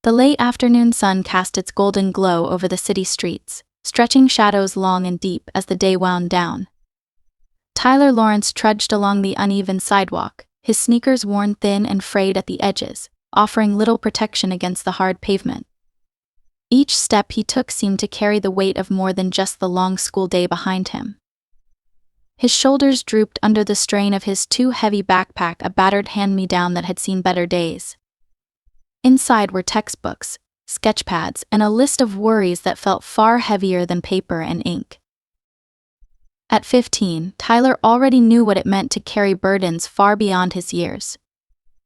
The late afternoon sun cast its golden glow over the city streets, stretching shadows long and deep as the day wound down. Tyler Lawrence trudged along the uneven sidewalk, his sneakers worn thin and frayed at the edges, offering little protection against the hard pavement. Each step he took seemed to carry the weight of more than just the long school day behind him. His shoulders drooped under the strain of his too heavy backpack, a battered hand-me-down that had seen better days. Inside were textbooks, sketchpads, and a list of worries that felt far heavier than paper and ink. At 15, Tyler already knew what it meant to carry burdens far beyond his years.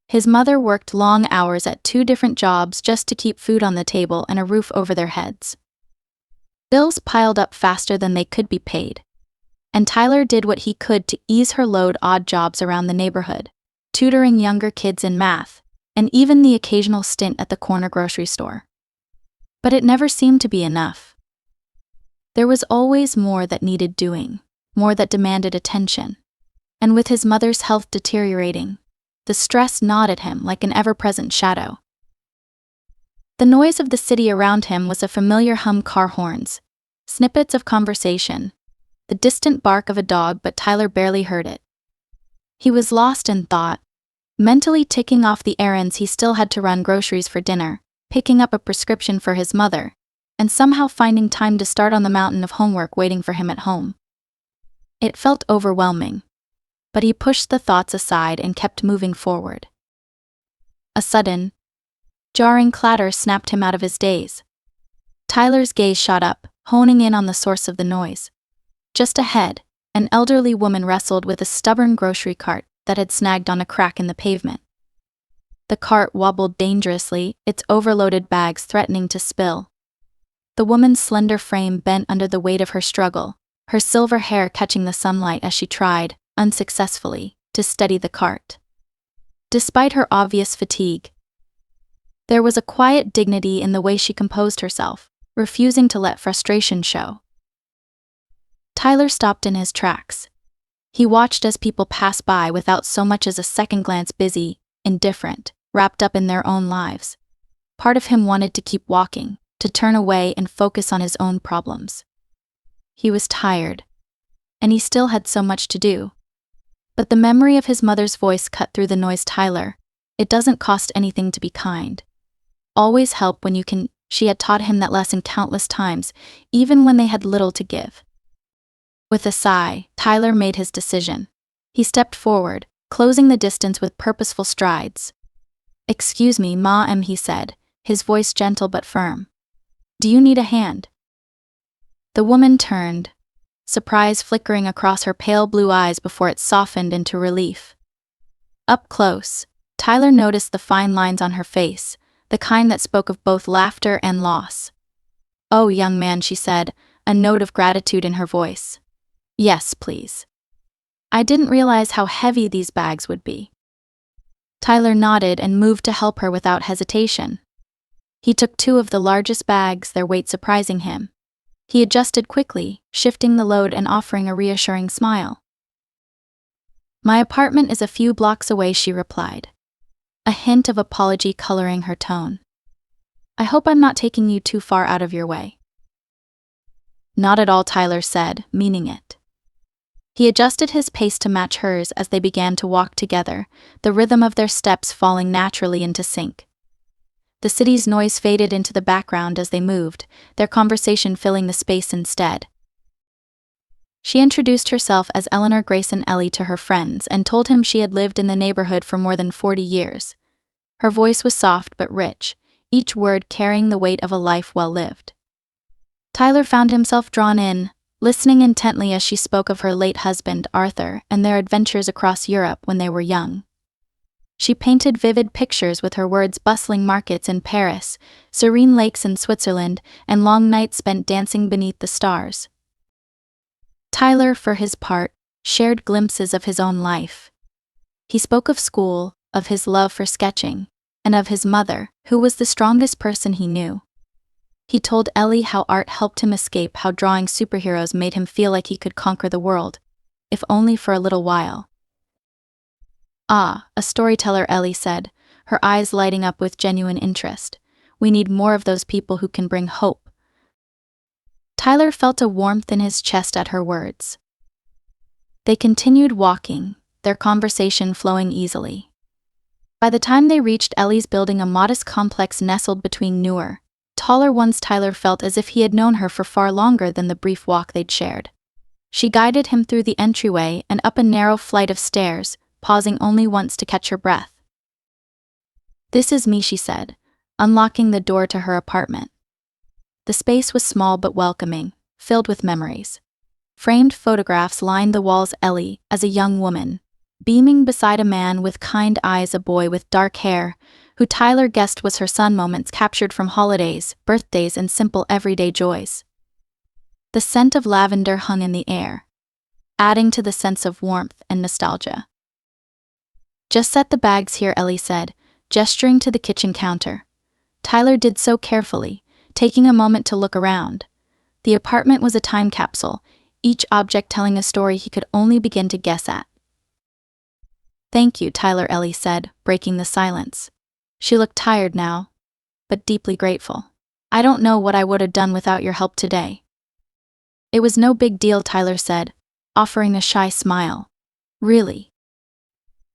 His mother worked long hours at 2 different jobs just to keep food on the table and a roof over their heads. Bills piled up faster than they could be paid, and Tyler did what he could to ease her load: odd jobs around the neighborhood, tutoring younger kids in math, and even the occasional stint at the corner grocery store. But it never seemed to be enough. There was always more that needed doing, more that demanded attention. And with his mother's health deteriorating, the stress gnawed at him like an ever-present shadow. The noise of the city around him was a familiar hum: car horns, snippets of conversation, the distant bark of a dog, but Tyler barely heard it. He was lost in thought, mentally ticking off the errands he still had to run: groceries for dinner, picking up a prescription for his mother, and somehow finding time to start on the mountain of homework waiting for him at home. It felt overwhelming, but he pushed the thoughts aside and kept moving forward. A sudden, jarring clatter snapped him out of his daze. Tyler's gaze shot up, honing in on the source of the noise. Just ahead, an elderly woman wrestled with a stubborn grocery cart that had snagged on a crack in the pavement. The cart wobbled dangerously, its overloaded bags threatening to spill. The woman's slender frame bent under the weight of her struggle, her silver hair catching the sunlight as she tried, unsuccessfully, to steady the cart. Despite her obvious fatigue, there was a quiet dignity in the way she composed herself, refusing to let frustration show. Tyler stopped in his tracks. He watched as people passed by without so much as a second glance, busy, indifferent, wrapped up in their own lives. Part of him wanted to keep walking, to turn away and focus on his own problems. He was tired, and he still had so much to do. But the memory of his mother's voice cut through the noise. "Tyler, it doesn't cost anything to be kind. Always help when you can." She had taught him that lesson countless times, even when they had little to give. With a sigh, Tyler made his decision. He stepped forward, closing the distance with purposeful strides. "Excuse me, ma'am," he said, his voice gentle but firm. "Do you need a hand?" The woman turned, surprise flickering across her pale blue eyes before it softened into relief. Up close, Tyler noticed the fine lines on her face, the kind that spoke of both laughter and loss. "Oh, young man," she said, a note of gratitude in her voice. "Yes, please. I didn't realize how heavy these bags would be." Tyler nodded and moved to help her without hesitation. He took 2 of the largest bags, their weight surprising him. He adjusted quickly, shifting the load and offering a reassuring smile. "My apartment is a few blocks away," she replied, a hint of apology coloring her tone. "I hope I'm not taking you too far out of your way." "Not at all," Tyler said, meaning it. He adjusted his pace to match hers as they began to walk together, the rhythm of their steps falling naturally into sync. The city's noise faded into the background as they moved, their conversation filling the space instead. She introduced herself as Eleanor Grayson Ellie to her friends and told him she had lived in the neighborhood for more than 40 years. Her voice was soft but rich, each word carrying the weight of a life well lived. Tyler found himself drawn in, listening intently as she spoke of her late husband, Arthur, and their adventures across Europe when they were young. She painted vivid pictures with her words: bustling markets in Paris, serene lakes in Switzerland, and long nights spent dancing beneath the stars. Tyler, for his part, shared glimpses of his own life. He spoke of school, of his love for sketching, and of his mother, who was the strongest person he knew. He told Ellie how art helped him escape, how drawing superheroes made him feel like he could conquer the world, if only for a little while. "Ah, a storyteller," Ellie said, her eyes lighting up with genuine interest. We need more of those people who can bring hope. Tyler felt a warmth in his chest at her words. They continued walking, their conversation flowing easily. By the time they reached Ellie's building, a modest complex nestled between newer, taller ones, Tyler felt as if he had known her for far longer than the brief walk they'd shared. She guided him through the entryway and up a narrow flight of stairs, pausing only once to catch her breath. "This is me," she said, unlocking the door to her apartment. The space was small but welcoming, filled with memories. Framed photographs lined the walls. Ellie, as a young woman, beaming beside a man with kind eyes, a boy with dark hair, who Tyler guessed was her son. Moments captured from holidays, birthdays, and simple everyday joys. The scent of lavender hung in the air, adding to the sense of warmth and nostalgia. "Just set the bags here," Ellie said, gesturing to the kitchen counter. Tyler did so carefully, taking a moment to look around. The apartment was a time capsule, each object telling a story he could only begin to guess at. "Thank you, Tyler," Ellie said, breaking the silence. She looked tired now, but deeply grateful. "I don't know what I would have done without your help today." "It was no big deal," Tyler said, offering a shy smile. "Really?"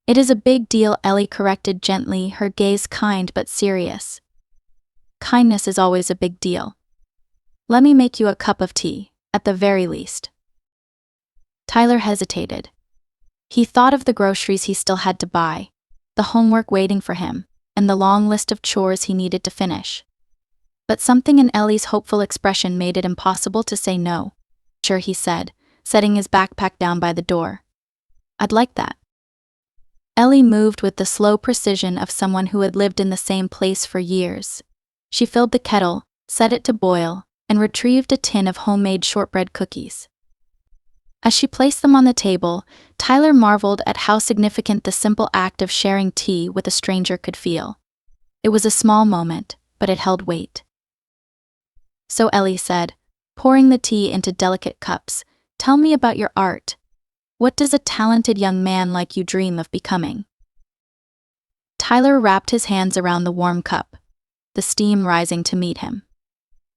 "It is a big deal," Ellie corrected gently, her gaze kind but serious. "Kindness is always a big deal. Let me make you a cup of tea, at the very least." Tyler hesitated. He thought of the groceries he still had to buy, the homework waiting for him, and the long list of chores he needed to finish. But something in Ellie's hopeful expression made it impossible to say no. "Sure," he said, setting his backpack down by the door. "I'd like that." Ellie moved with the slow precision of someone who had lived in the same place for years. She filled the kettle, set it to boil, and retrieved a tin of homemade shortbread cookies. As she placed them on the table, Tyler marveled at how significant the simple act of sharing tea with a stranger could feel. It was a small moment, but it held weight. "So," Ellie said, pouring the tea into delicate cups, "tell me about your art. What does a talented young man like you dream of becoming?" Tyler wrapped his hands around the warm cup, the steam rising to meet him.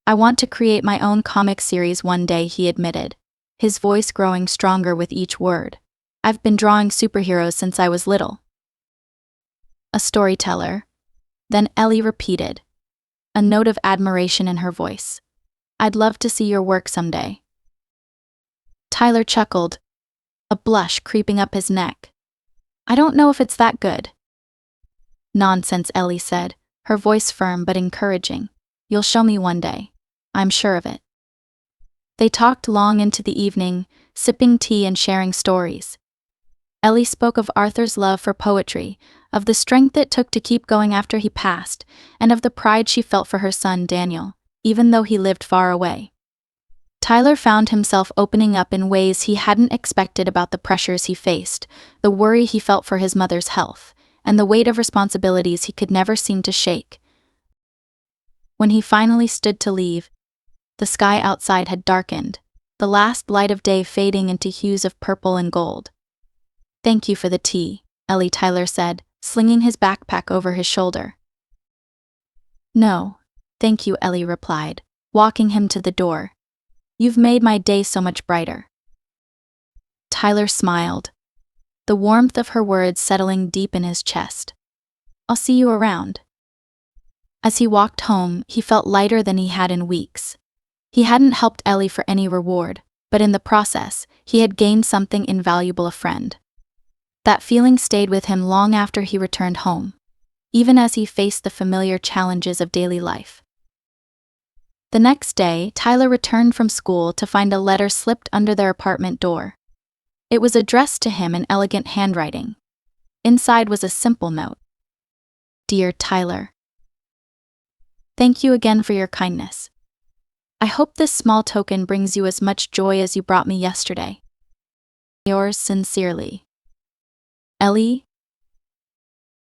"I want to create my own comic series one day," he admitted, his voice growing stronger with each word. "I've been drawing superheroes since I was little." "A storyteller?" Then Ellie repeated, a note of admiration in her voice. "I'd love to see your work someday." Tyler chuckled, a blush creeping up his neck. "I don't know if it's that good." "Nonsense," Ellie said, her voice firm but encouraging. "You'll show me one day. I'm sure of it." They talked long into the evening, sipping tea and sharing stories. Ellie spoke of Arthur's love for poetry, of the strength it took to keep going after he passed, and of the pride she felt for her son Daniel, even though he lived far away. Tyler found himself opening up in ways he hadn't expected about the pressures he faced, the worry he felt for his mother's health, and the weight of responsibilities he could never seem to shake. When he finally stood to leave, the sky outside had darkened, the last light of day fading into hues of purple and gold. "Thank you for the tea," Tyler said, slinging his backpack over his shoulder. "No, thank you," Ellie replied, walking him to the door. "You've made my day so much brighter." Tyler smiled, the warmth of her words settling deep in his chest. "I'll see you around." As he walked home, he felt lighter than he had in weeks. He hadn't helped Ellie for any reward, but in the process, he had gained something invaluable: a friend. That feeling stayed with him long after he returned home, even as he faced the familiar challenges of daily life. The next day, Tyler returned from school to find a letter slipped under their apartment door. It was addressed to him in elegant handwriting. Inside was a simple note. "Dear Tyler, thank you again for your kindness. I hope this small token brings you as much joy as you brought me yesterday. Yours sincerely, Ellie."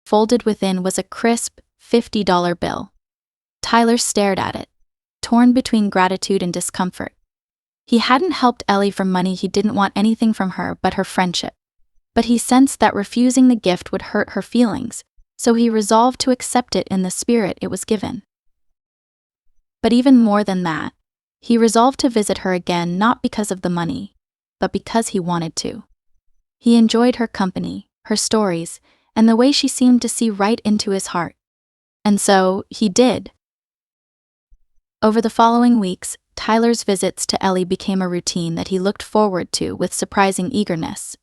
Folded within was a crisp, $50 bill. Tyler stared at it, torn between gratitude and discomfort. He hadn't helped Ellie for money. He didn't want anything from her but her friendship. But he sensed that refusing the gift would hurt her feelings, so he resolved to accept it in the spirit it was given. But even more than that, he resolved to visit her again not because of the money, but because he wanted to. He enjoyed her company, her stories, and the way she seemed to see right into his heart. And so, he did. Over the following weeks, Tyler's visits to Ellie became a routine that he looked forward to with surprising eagerness.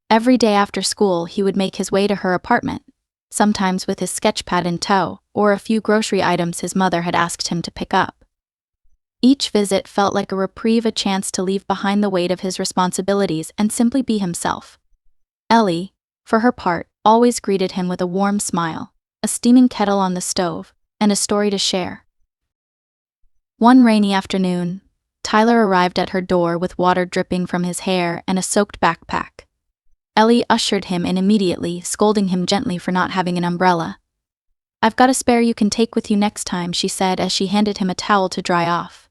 Every day after school, he would make his way to her apartment, sometimes with his sketchpad in tow, or a few grocery items his mother had asked him to pick up. Each visit felt like a reprieve, a chance to leave behind the weight of his responsibilities and simply be himself. Ellie, for her part, always greeted him with a warm smile, a steaming kettle on the stove, and a story to share. One rainy afternoon, Tyler arrived at her door with water dripping from his hair and a soaked backpack. Ellie ushered him in immediately, scolding him gently for not having an umbrella. "I've got a spare you can take with you next time," she said as she handed him a towel to dry off.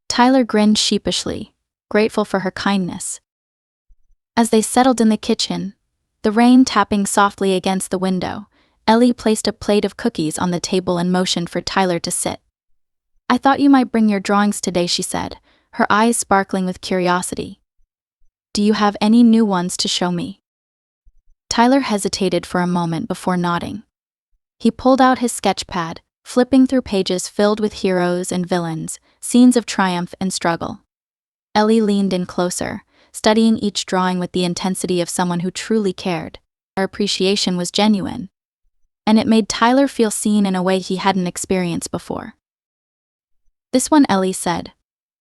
Tyler grinned sheepishly, grateful for her kindness. As they settled in the kitchen, the rain tapping softly against the window, Ellie placed a plate of cookies on the table and motioned for Tyler to sit. "I thought you might bring your drawings today," she said, her eyes sparkling with curiosity. "Do you have any new ones to show me?" Tyler hesitated for a moment before nodding. He pulled out his sketchpad, flipping through pages filled with heroes and villains, scenes of triumph and struggle. Ellie leaned in closer, studying each drawing with the intensity of someone who truly cared. Her appreciation was genuine, and it made Tyler feel seen in a way he hadn't experienced before. "This one," Ellie said,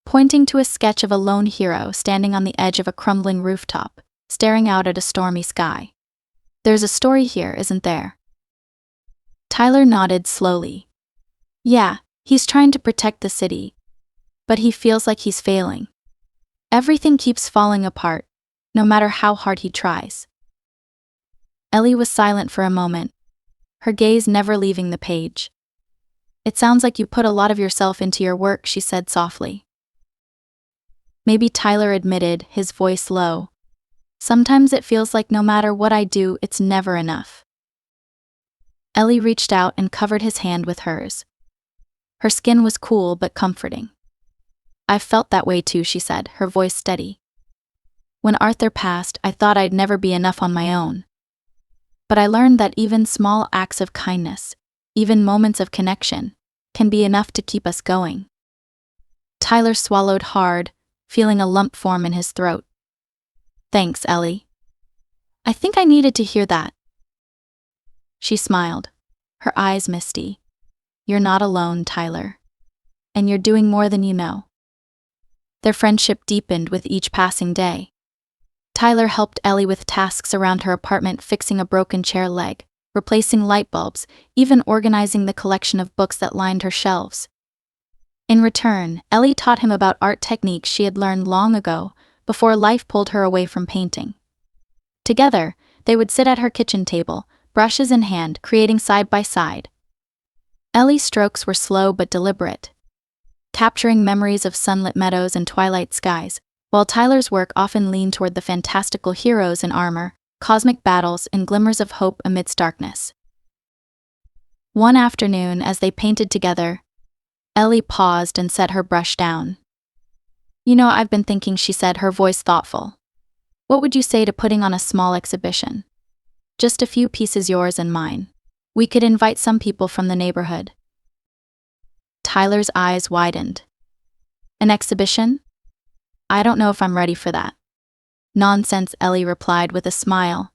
pointing to a sketch of a lone hero standing on the edge of a crumbling rooftop, staring out at a stormy sky. "There's a story here, isn't there?" Tyler nodded slowly. "Yeah, he's trying to protect the city, but he feels like he's failing. Everything keeps falling apart, no matter how hard he tries." Ellie was silent for a moment, her gaze never leaving the page. "It sounds like you put a lot of yourself into your work," she said softly. "Maybe," Tyler admitted, his voice low. "Sometimes it feels like no matter what I do, it's never enough." Ellie reached out and covered his hand with hers. Her skin was cool but comforting. "I've felt that way too," she said, her voice steady. "When Arthur passed, I thought I'd never be enough on my own. But I learned that even small acts of kindness, even moments of connection, can be enough to keep us going." Tyler swallowed hard, feeling a lump form in his throat. "Thanks, Ellie. I think I needed to hear that." She smiled, her eyes misty. "You're not alone, Tyler. And you're doing more than you know." Their friendship deepened with each passing day. Tyler helped Ellie with tasks around her apartment, fixing a broken chair leg, replacing light bulbs, even organizing the collection of books that lined her shelves. In return, Ellie taught him about art techniques she had learned long ago, before life pulled her away from painting. Together, they would sit at her kitchen table, brushes in hand, creating side by side. Ellie's strokes were slow but deliberate, capturing memories of sunlit meadows and twilight skies, while Tyler's work often leaned toward the fantastical heroes in armor, cosmic battles, and glimmers of hope amidst darkness. One afternoon, as they painted together, Ellie paused and set her brush down. "You know, I've been thinking," she said, her voice thoughtful. "What would you say to putting on a small exhibition? Just a few pieces, yours and mine. We could invite some people from the neighborhood." Tyler's eyes widened. "An exhibition? I don't know if I'm ready for that." "Nonsense," Ellie replied with a smile.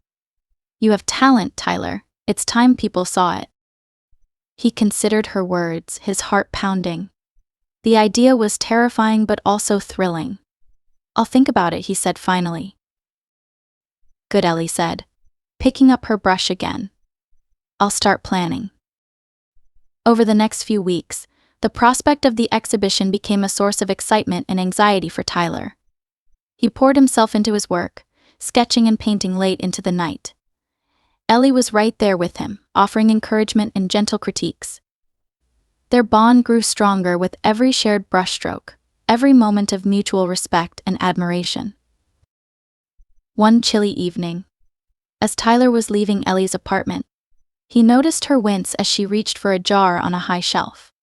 "You have talent, Tyler. It's time people saw it." He considered her words, his heart pounding. The idea was terrifying but also thrilling. "I'll think about it," he said finally. "Good," Ellie said, picking up her brush again. "I'll start planning." Over the next few weeks, the prospect of the exhibition became a source of excitement and anxiety for Tyler. He poured himself into his work, sketching and painting late into the night. Ellie was right there with him, offering encouragement and gentle critiques. Their bond grew stronger with every shared brushstroke, every moment of mutual respect and admiration. One chilly evening, as Tyler was leaving Ellie's apartment, he noticed her wince as she reached for a jar on a high shelf.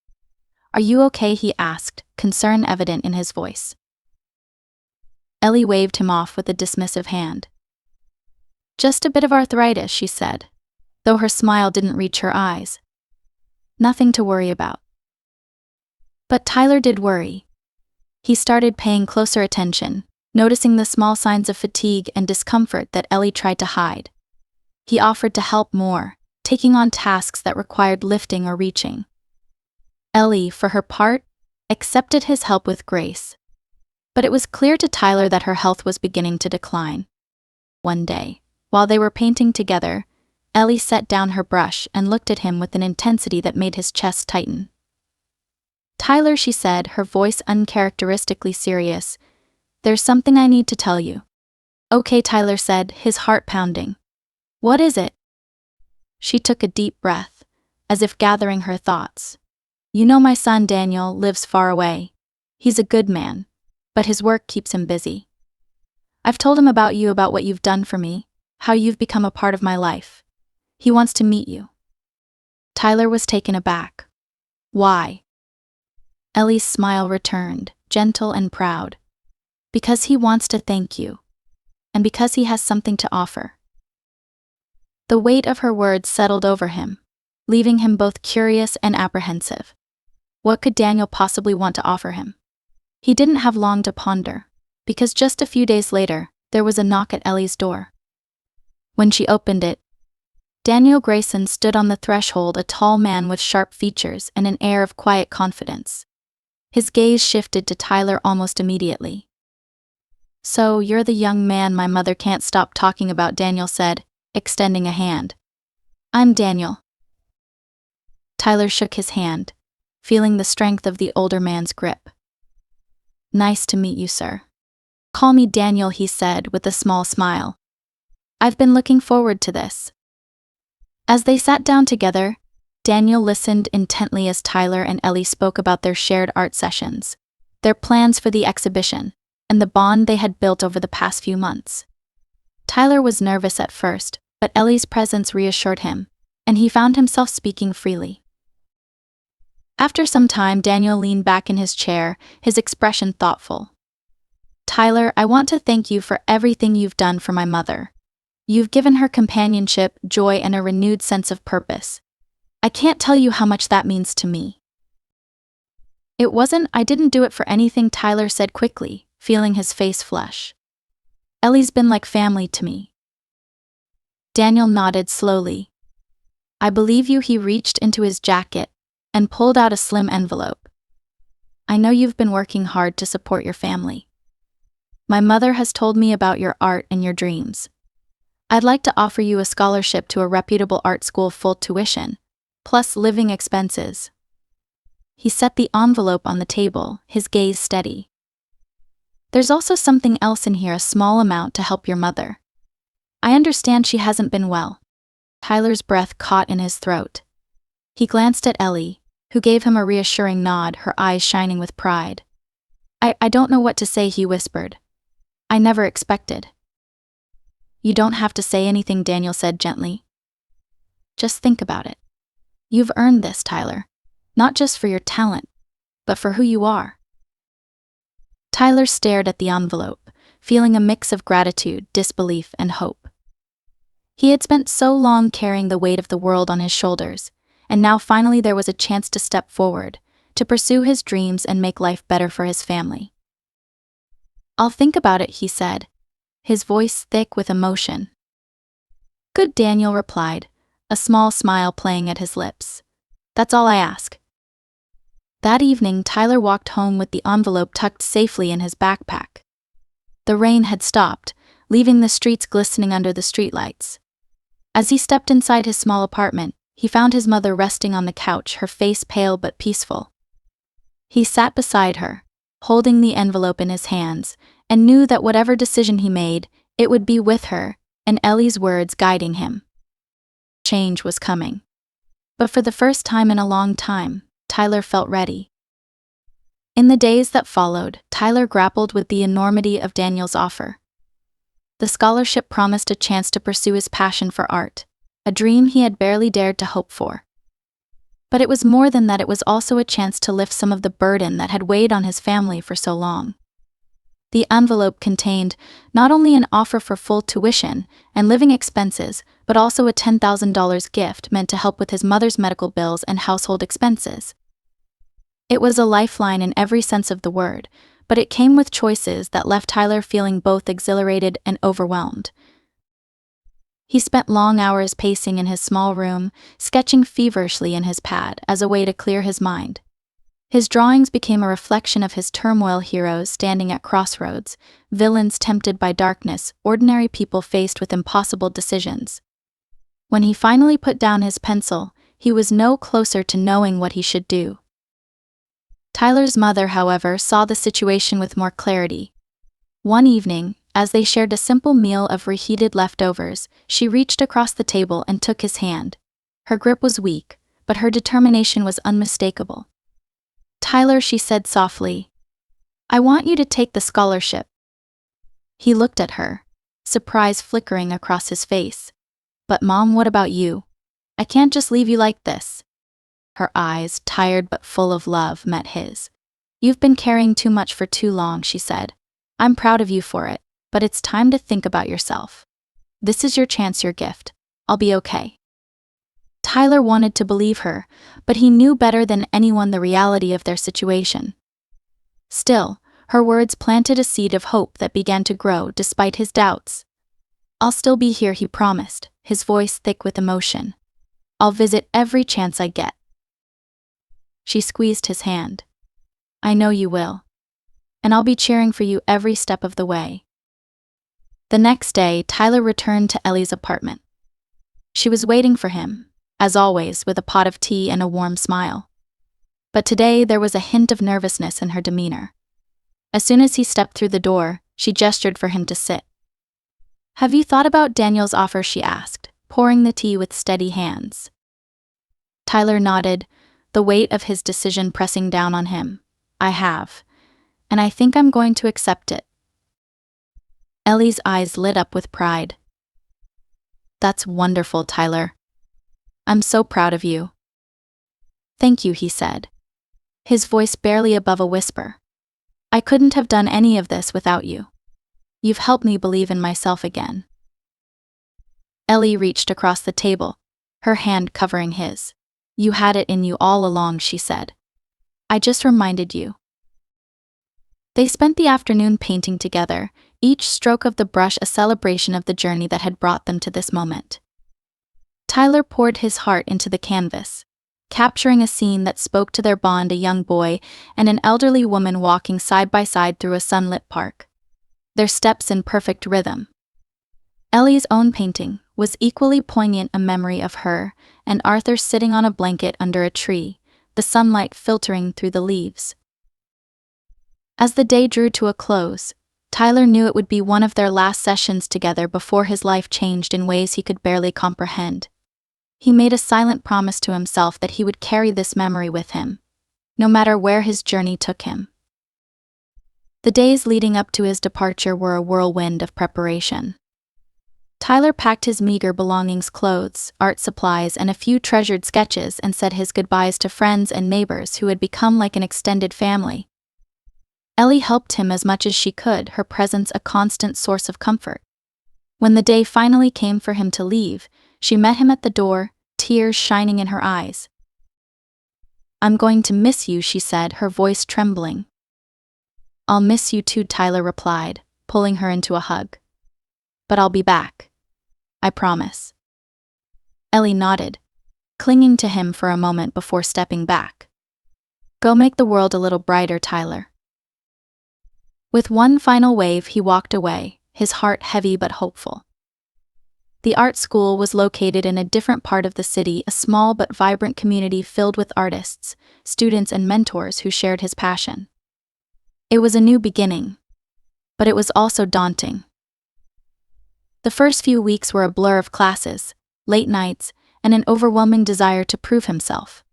"Are you okay?" he asked, concern evident in his voice. Ellie waved him off with a dismissive hand. "Just a bit of arthritis," she said, though her smile didn't reach her eyes. "Nothing to worry about." But Tyler did worry. He started paying closer attention, noticing the small signs of fatigue and discomfort that Ellie tried to hide. He offered to help more, taking on tasks that required lifting or reaching. Ellie, for her part, accepted his help with grace. But it was clear to Tyler that her health was beginning to decline. One day, while they were painting together, Ellie set down her brush and looked at him with an intensity that made his chest tighten. "Tyler," she said, her voice uncharacteristically serious, "there's something I need to tell you." "Okay," Tyler said, his heart pounding. "What is it?" She took a deep breath, as if gathering her thoughts. "You know my son Daniel lives far away. He's a good man, but his work keeps him busy. I've told him about you, about what you've done for me, how you've become a part of my life. He wants to meet you." Tyler was taken aback. "Why?" Ellie's smile returned, gentle and proud. "Because he wants to thank you. And because he has something to offer." The weight of her words settled over him, leaving him both curious and apprehensive. What could Daniel possibly want to offer him? He didn't have long to ponder, because just a few days later, there was a knock at Ellie's door. When she opened it, Daniel Grayson stood on the threshold, a tall man with sharp features and an air of quiet confidence. His gaze shifted to Tyler almost immediately. "So, you're the young man my mother can't stop talking about," Daniel said, extending a hand. "I'm Daniel." Tyler shook his hand, feeling the strength of the older man's grip. "Nice to meet you, sir. Call me Daniel," he said with a small smile. "I've been looking forward to this." As they sat down together, Daniel listened intently as Tyler and Ellie spoke about their shared art sessions, their plans for the exhibition, and the bond they had built over the past few months. Tyler was nervous at first, but Ellie's presence reassured him, and he found himself speaking freely. After some time, Daniel leaned back in his chair, his expression thoughtful. "Tyler, I want to thank you for everything you've done for my mother. You've given her companionship, joy, and a renewed sense of purpose. I can't tell you how much that means to me." I didn't do it for anything," Tyler said quickly, feeling his face flush. "Ellie's been like family to me." Daniel nodded slowly. "I believe you." He reached into his jacket and pulled out a slim envelope. "I know you've been working hard to support your family. My mother has told me about your art and your dreams. I'd like to offer you a scholarship to a reputable art school, full tuition, plus living expenses." He set the envelope on the table, his gaze steady. "There's also something else in here, a small amount to help your mother. I understand she hasn't been well." Tyler's breath caught in his throat. He glanced at Ellie, who gave him a reassuring nod, her eyes shining with pride. I don't know what to say," he whispered. "I never expected." "You don't have to say anything," Daniel said gently. "Just think about it. You've earned this, Tyler. Not just for your talent, but for who you are." Tyler stared at the envelope, feeling a mix of gratitude, disbelief, and hope. He had spent so long carrying the weight of the world on his shoulders, and now finally there was a chance to step forward, to pursue his dreams and make life better for his family. "I'll think about it," he said, his voice thick with emotion. "Good," Daniel replied, a small smile playing at his lips. "That's all I ask." That evening, Tyler walked home with the envelope tucked safely in his backpack. The rain had stopped, leaving the streets glistening under the streetlights. As he stepped inside his small apartment, he found his mother resting on the couch, her face pale but peaceful. He sat beside her, holding the envelope in his hands, and knew that whatever decision he made, it would be with her, and Ellie's words guiding him. Change was coming. But for the first time in a long time, Tyler felt ready. In the days that followed, Tyler grappled with the enormity of Daniel's offer. The scholarship promised a chance to pursue his passion for art, a dream he had barely dared to hope for. But it was more than that, it was also a chance to lift some of the burden that had weighed on his family for so long. The envelope contained not only an offer for full tuition and living expenses, but also a $10,000 gift meant to help with his mother's medical bills and household expenses. It was a lifeline in every sense of the word, but it came with choices that left Tyler feeling both exhilarated and overwhelmed. He spent long hours pacing in his small room, sketching feverishly in his pad as a way to clear his mind. His drawings became a reflection of his turmoil, heroes standing at crossroads, villains tempted by darkness, ordinary people faced with impossible decisions. When he finally put down his pencil, he was no closer to knowing what he should do. Tyler's mother, however, saw the situation with more clarity. One evening, as they shared a simple meal of reheated leftovers, she reached across the table and took his hand. Her grip was weak, but her determination was unmistakable. "Tyler," she said softly, "I want you to take the scholarship." He looked at her, surprise flickering across his face. "But Mom, what about you? I can't just leave you like this." Her eyes, tired but full of love, met his. "You've been carrying too much for too long," she said. "I'm proud of you for it, but it's time to think about yourself. This is your chance, your gift. I'll be okay." Tyler wanted to believe her, but he knew better than anyone the reality of their situation. Still, her words planted a seed of hope that began to grow despite his doubts. "I'll still be here," he promised, his voice thick with emotion. "I'll visit every chance I get." She squeezed his hand. "I know you will. And I'll be cheering for you every step of the way." The next day, Tyler returned to Ellie's apartment. She was waiting for him, as always, with a pot of tea and a warm smile. But today there was a hint of nervousness in her demeanor. As soon as he stepped through the door, she gestured for him to sit. "Have you thought about Daniel's offer?" she asked, pouring the tea with steady hands. Tyler nodded, the weight of his decision pressing down on him. "I have. And I think I'm going to accept it." Ellie's eyes lit up with pride. "That's wonderful, Tyler. I'm so proud of you." "Thank you," he said, his voice barely above a whisper. "I couldn't have done any of this without you. You've helped me believe in myself again." Ellie reached across the table, her hand covering his. "You had it in you all along," she said. "I just reminded you." They spent the afternoon painting together, each stroke of the brush a celebration of the journey that had brought them to this moment. Tyler poured his heart into the canvas, capturing a scene that spoke to their bond, a young boy and an elderly woman walking side by side through a sunlit park, their steps in perfect rhythm. Ellie's own painting was equally poignant, a memory of her and Arthur sitting on a blanket under a tree, the sunlight filtering through the leaves. As the day drew to a close, Tyler knew it would be one of their last sessions together before his life changed in ways he could barely comprehend. He made a silent promise to himself that he would carry this memory with him, no matter where his journey took him. The days leading up to his departure were a whirlwind of preparation. Tyler packed his meager belongings, clothes, art supplies, and a few treasured sketches, and said his goodbyes to friends and neighbors who had become like an extended family. Ellie helped him as much as she could, her presence a constant source of comfort. When the day finally came for him to leave, she met him at the door, tears shining in her eyes. "I'm going to miss you," she said, her voice trembling. "I'll miss you too," Tyler replied, pulling her into a hug. "But I'll be back. I promise." Ellie nodded, clinging to him for a moment before stepping back. "Go make the world a little brighter, Tyler." With one final wave, he walked away, his heart heavy but hopeful. The art school was located in a different part of the city, a small but vibrant community filled with artists, students, and mentors who shared his passion. It was a new beginning, but it was also daunting. The first few weeks were a blur of classes, late nights, and an overwhelming desire to prove himself.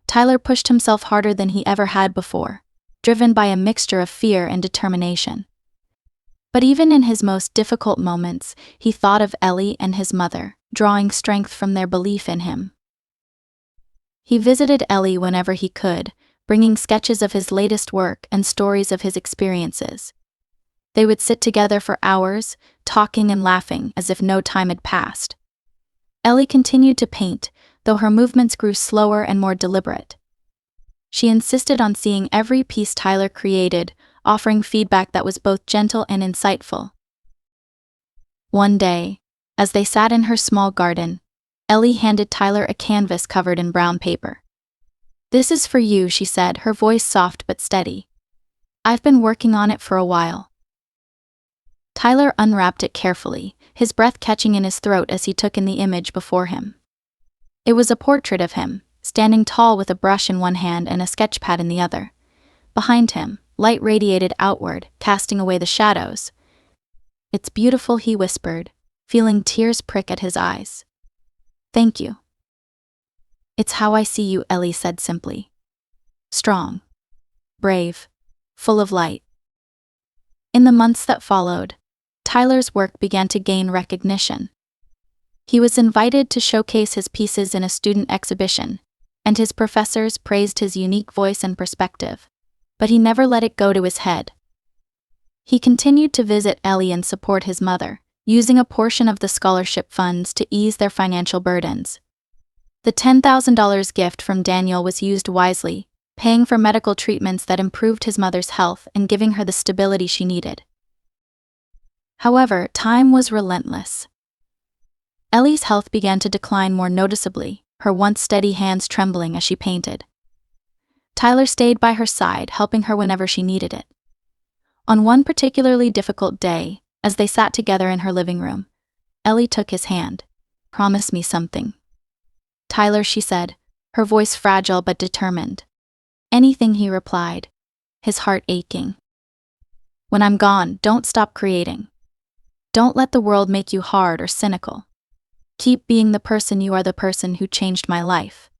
Tyler pushed himself harder than he ever had before, driven by a mixture of fear and determination. But even in his most difficult moments, he thought of Ellie and his mother, drawing strength from their belief in him. He visited Ellie whenever he could, bringing sketches of his latest work and stories of his experiences. They would sit together for hours, talking and laughing as if no time had passed. Ellie continued to paint, though her movements grew slower and more deliberate. She insisted on seeing every piece Tyler created, offering feedback that was both gentle and insightful. One day, as they sat in her small garden, Ellie handed Tyler a canvas covered in brown paper. "This is for you," she said, her voice soft but steady. "I've been working on it for a while." Tyler unwrapped it carefully, his breath catching in his throat as he took in the image before him. It was a portrait of him, standing tall with a brush in one hand and a sketchpad in the other. Behind him, light radiated outward, casting away the shadows. "It's beautiful," he whispered, feeling tears prick at his eyes. "Thank you." "It's how I see you," Ellie said simply. "Strong, brave, full of light." In the months that followed, Tyler's work began to gain recognition. He was invited to showcase his pieces in a student exhibition, and his professors praised his unique voice and perspective, but he never let it go to his head. He continued to visit Ellie and support his mother, using a portion of the scholarship funds to ease their financial burdens. The $10,000 gift from Daniel was used wisely, paying for medical treatments that improved his mother's health and giving her the stability she needed. However, time was relentless. Ellie's health began to decline more noticeably, her once steady hands trembling as she painted. Tyler stayed by her side, helping her whenever she needed it. On one particularly difficult day, as they sat together in her living room, Ellie took his hand. "Promise me something." "Tyler," she said, her voice fragile but determined. "Anything," he replied, his heart aching. "When I'm gone, don't stop creating. Don't let the world make you hard or cynical. Keep being the person you are, the person who changed my life."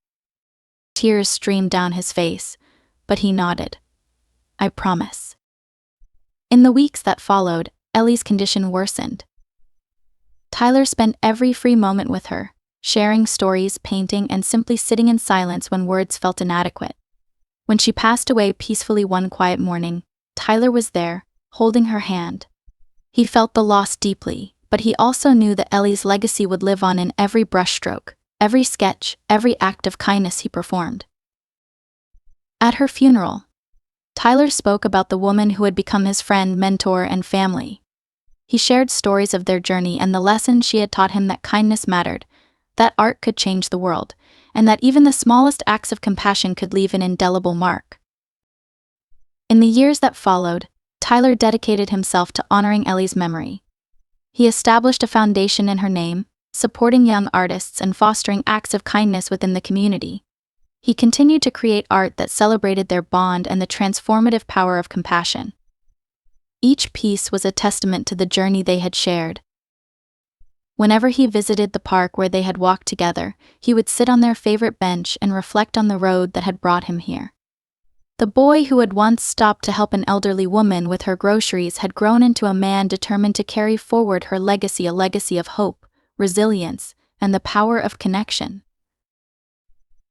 Tears streamed down his face, but he nodded. "I promise." In the weeks that followed, Ellie's condition worsened. Tyler spent every free moment with her, sharing stories, painting, and simply sitting in silence when words felt inadequate. When she passed away peacefully one quiet morning, Tyler was there, holding her hand. He felt the loss deeply, but he also knew that Ellie's legacy would live on in every brushstroke, every sketch, every act of kindness he performed. At her funeral, Tyler spoke about the woman who had become his friend, mentor, and family. He shared stories of their journey and the lesson she had taught him, that kindness mattered, that art could change the world, and that even the smallest acts of compassion could leave an indelible mark. In the years that followed, Tyler dedicated himself to honoring Ellie's memory. He established a foundation in her name, supporting young artists and fostering acts of kindness within the community. He continued to create art that celebrated their bond and the transformative power of compassion. Each piece was a testament to the journey they had shared. Whenever he visited the park where they had walked together, he would sit on their favorite bench and reflect on the road that had brought him here. The boy who had once stopped to help an elderly woman with her groceries had grown into a man determined to carry forward her legacy, a legacy of hope, resilience, and the power of connection.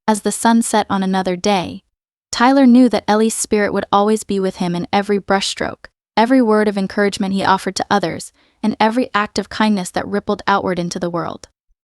As the sun set on another day, Tyler knew that Ellie's spirit would always be with him in every brushstroke, every word of encouragement he offered to others, and every act of kindness that rippled outward into the world.